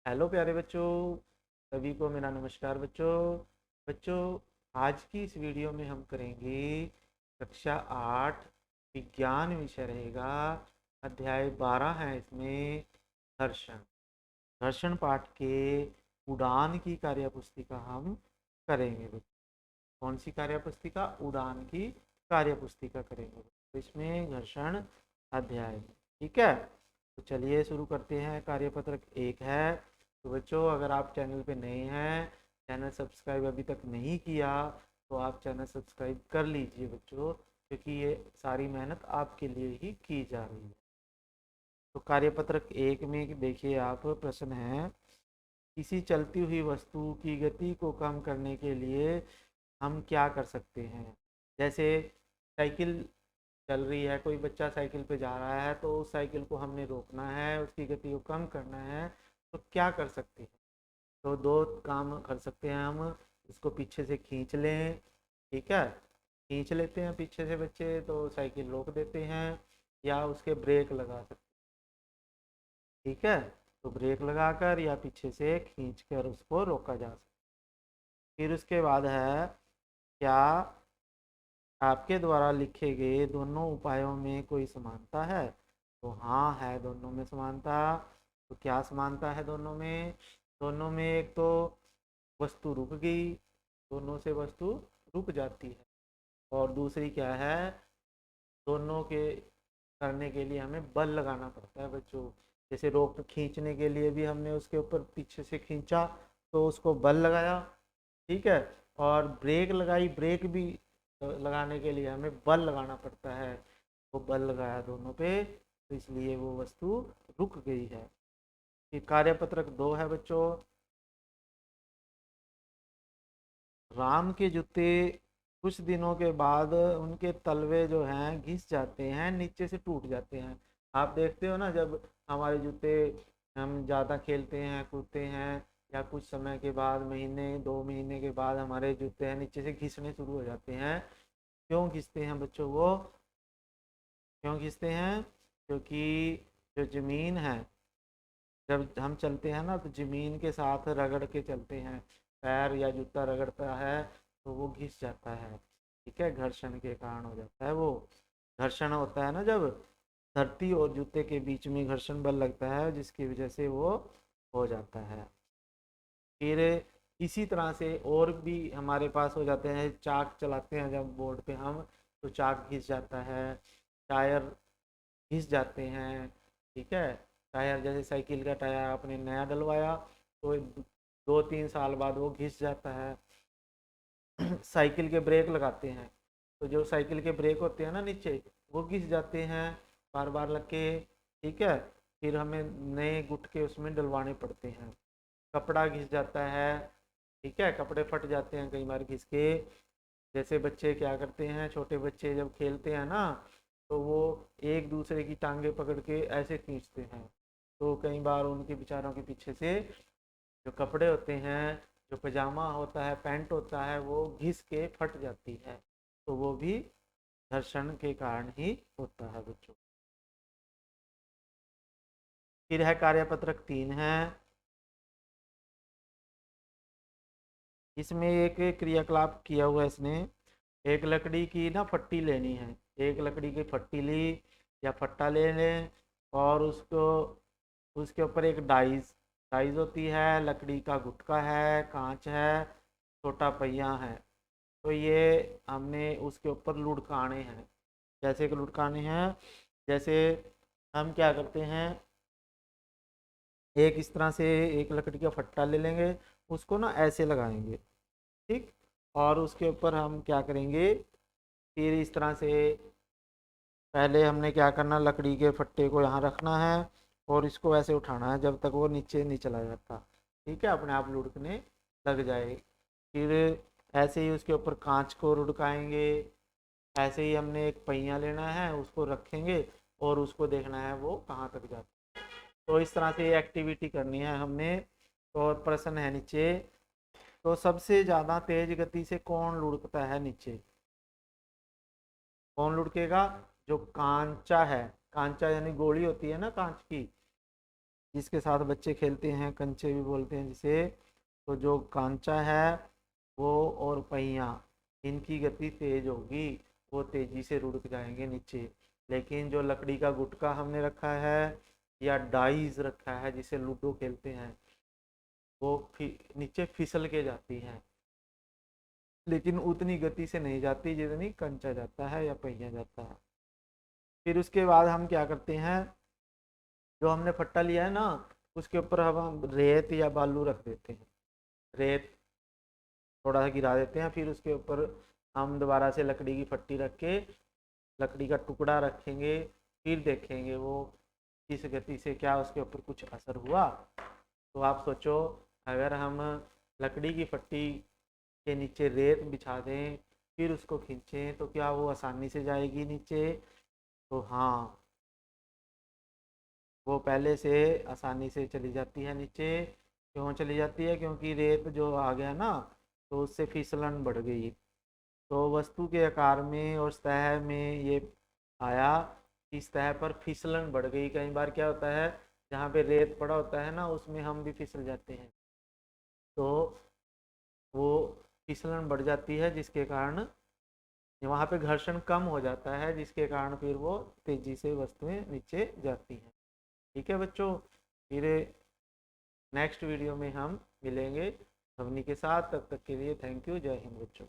Hello प्यारे बच्चों, सभी को मेरा नमस्कार बच्चों। बच्चों, आज की इस वीडियो में हम करेंगे कक्षा 8 विज्ञान विषय रहेगा। अध्याय 12 है इसमें घर्षण। घर्षण पाठ के उड़ान की कार्यपुस्तिका हम करेंगे बच्चों। कौन सी कार्यपुस्तिका? उड़ान की कार्यपुस्तिका करेंगे तो इसमें घर्षण अध्याय। ठीक है, तो चलिए शुरू करते हैं। कार्यपत्रक 1 है। तो बच्चों, अगर आप चैनल पे नए हैं, चैनल सब्सक्राइब अभी तक नहीं किया, तो आप चैनल सब्सक्राइब कर लीजिए बच्चों, क्योंकि ये सारी मेहनत आपके लिए ही की जा रही है। तो कार्यपत्रक 1 में देखिए, आप प्रश्न है, किसी चलती हुई वस्तु की गति को कम करने के लिए हम क्या कर सकते हैं। जैसे साइकिल चल रही है, कोई बच्चा साइकिल पे जा रहा है, तो उस साइकिल को हमने रोकना है, उसकी गति को कम करना है, तो क्या कर सकते हैं? तो दो काम कर सकते हैं हम। इसको पीछे से खींच लें। ठीक है, खींच लेते हैं पीछे से बच्चे, तो साइकिल रोक देते हैं, या उसके ब्रेक लगा सकते हैं। ठीक है, तो ब्रेक लगाकर या पीछे से खींच कर उसको रोका जा सकता है। फिर उसके बाद है, क्या आपके द्वारा लिखे गए दोनों उपायों में कोई समानता है? तो हाँ, है दोनों में समानता। तो क्या समानता है दोनों में? दोनों में एक तो वस्तु रुक गई, दोनों से वस्तु रुक जाती है। और दूसरी क्या है, दोनों के करने के लिए हमें बल लगाना पड़ता है बच्चों। जैसे रोप खींचने के लिए भी हमने उसके ऊपर पीछे से खींचा, तो उसको बल लगाया। ठीक है, और ब्रेक लगाई, ब्रेक भी लगाने के लिए हमें बल लगाना पड़ता है। वो बल लगाया दोनों पे, तो इसलिए वो वस्तु रुक गई है। ये कार्यपत्रक 2 है बच्चों। राम के जूते कुछ दिनों के बाद उनके तलवे जो हैं घिस जाते हैं, नीचे से टूट जाते हैं। आप देखते हो ना, जब हमारे जूते, हम ज़्यादा खेलते हैं कूदते हैं, या कुछ समय के बाद, महीने 2 महीने के बाद, हमारे जूते हैं नीचे से घिसने शुरू हो जाते हैं। क्यों घिसते हैं बच्चों वो? क्यों घिसते हैं? क्योंकि जो ज़मीन है, जब हम चलते हैं ना, तो ज़मीन के साथ रगड़ के चलते हैं, पैर या जूता रगड़ता है, तो वो घिस जाता है। ठीक है, घर्षण के कारण हो जाता है वो। घर्षण होता है ना, जब धरती और जूते के बीच में घर्षण बल लगता है, जिसकी वजह से वो हो जाता है। फिर इसी तरह से और भी हमारे पास हो जाते हैं। चाक चलाते हैं जब बोर्ड पे हम, तो चाक घिस जाता है, टायर घिस जाते हैं। ठीक है, टायर, जैसे साइकिल का टायर आपने नया डलवाया, तो 2-3 साल बाद वो घिस जाता है। साइकिल के ब्रेक लगाते हैं, तो जो साइकिल के ब्रेक होते हैं ना नीचे, वो घिस जाते हैं बार बार लग के। ठीक है, फिर हमें नए गुटके उसमें डलवाने पड़ते हैं। कपड़ा घिस जाता है। ठीक है, कपड़े फट जाते हैं कई बार घिस के। जैसे बच्चे क्या करते हैं, छोटे बच्चे जब खेलते हैं ना, तो वो एक दूसरे की टांगे पकड़ के ऐसे खींचते हैं, तो कई बार उनके बेचारों के पीछे से जो कपड़े होते हैं, जो पजामा होता है, पैंट होता है, वो घिस के फट जाती है। तो वो भी घर्षण के कारण ही होता है बच्चों। फिर है कार्यपत्रक 3 है। इसमें एक क्रियाकलाप किया हुआ है इसने। एक लकड़ी की ना फट्टी लेनी है। एक लकड़ी की फट्टी ली या फट्टा ले लें, और उसको, उसके ऊपर एक डाइस, डाइस होती है, लकड़ी का गुटका है, कांच है, छोटा पहिया है। तो ये हमने उसके ऊपर लुढ़काने हैं। जैसे कि लुढ़काने हैं, जैसे हम क्या करते हैं, एक इस तरह से एक लकड़ी का फट्टा ले लेंगे, उसको ना ऐसे लगाएंगे। ठीक, और उसके ऊपर हम क्या करेंगे, फिर इस तरह से पहले हमने क्या करना, लकड़ी के फट्टे को यहाँ रखना है, और इसको ऐसे उठाना है जब तक वो नीचे नहीं चला जाता। ठीक है, अपने आप लुढ़कने लग जाए। फिर ऐसे ही उसके ऊपर कांच को लुढ़काएंगे। ऐसे ही हमने एक पहिया लेना है, उसको रखेंगे, और उसको देखना है वो कहाँ तक जाता है। तो इस तरह से एक्टिविटी करनी है हमने। तो और प्रश्न है नीचे, तो सबसे ज़्यादा तेज गति से कौन लुढ़कता है नीचे? कौन लुढ़केगा? जो कांचा है, कांचा यानी गोली होती है ना कांच की, जिसके साथ बच्चे खेलते हैं, कंचे भी बोलते हैं जिसे। तो जो कांचा है वो और पहिया, इनकी गति तेज होगी, वो तेजी से रुक जाएंगे नीचे। लेकिन जो लकड़ी का गुटका हमने रखा है या डाइस रखा है जिसे लूडो खेलते हैं, वो नीचे फिसल के जाती हैं, लेकिन उतनी गति से नहीं जाती जितनी कंचा जाता है या पहिया जाता है। फिर उसके बाद हम क्या करते हैं, जो हमने फट्टा लिया है ना, उसके ऊपर हम रेत या बालू रख देते हैं। रेत थोड़ा सा गिरा देते हैं, फिर उसके ऊपर हम दोबारा से लकड़ी की फट्टी रख के लकड़ी का टुकड़ा रखेंगे, फिर देखेंगे वो किस गति से क्या उसके ऊपर कुछ असर हुआ। तो आप सोचो, अगर हम लकड़ी की फट्टी के नीचे रेत बिछा दें, फिर उसको खींचें, तो क्या वो आसानी से जाएगी नीचे? तो हाँ, वो पहले से आसानी से चली जाती है नीचे। क्यों चली जाती है? क्योंकि रेत जो आ गया ना, तो उससे फिसलन बढ़ गई। तो वस्तु के आकार में और सतह में ये आया कि सतह पर फिसलन बढ़ गई। कई बार क्या होता है, जहाँ पे रेत पड़ा होता है ना, उसमें हम भी फिसल जाते हैं, तो वो फिसलन बढ़ जाती है, जिसके कारण वहाँ पे घर्षण कम हो जाता है, जिसके कारण फिर वो तेजी से वस्तुएं नीचे जाती हैं। ठीक है बच्चों, फिर नेक्स्ट वीडियो में हम मिलेंगे ध्वनि के साथ। तब तक के लिए थैंक यू, जय हिंद बच्चों।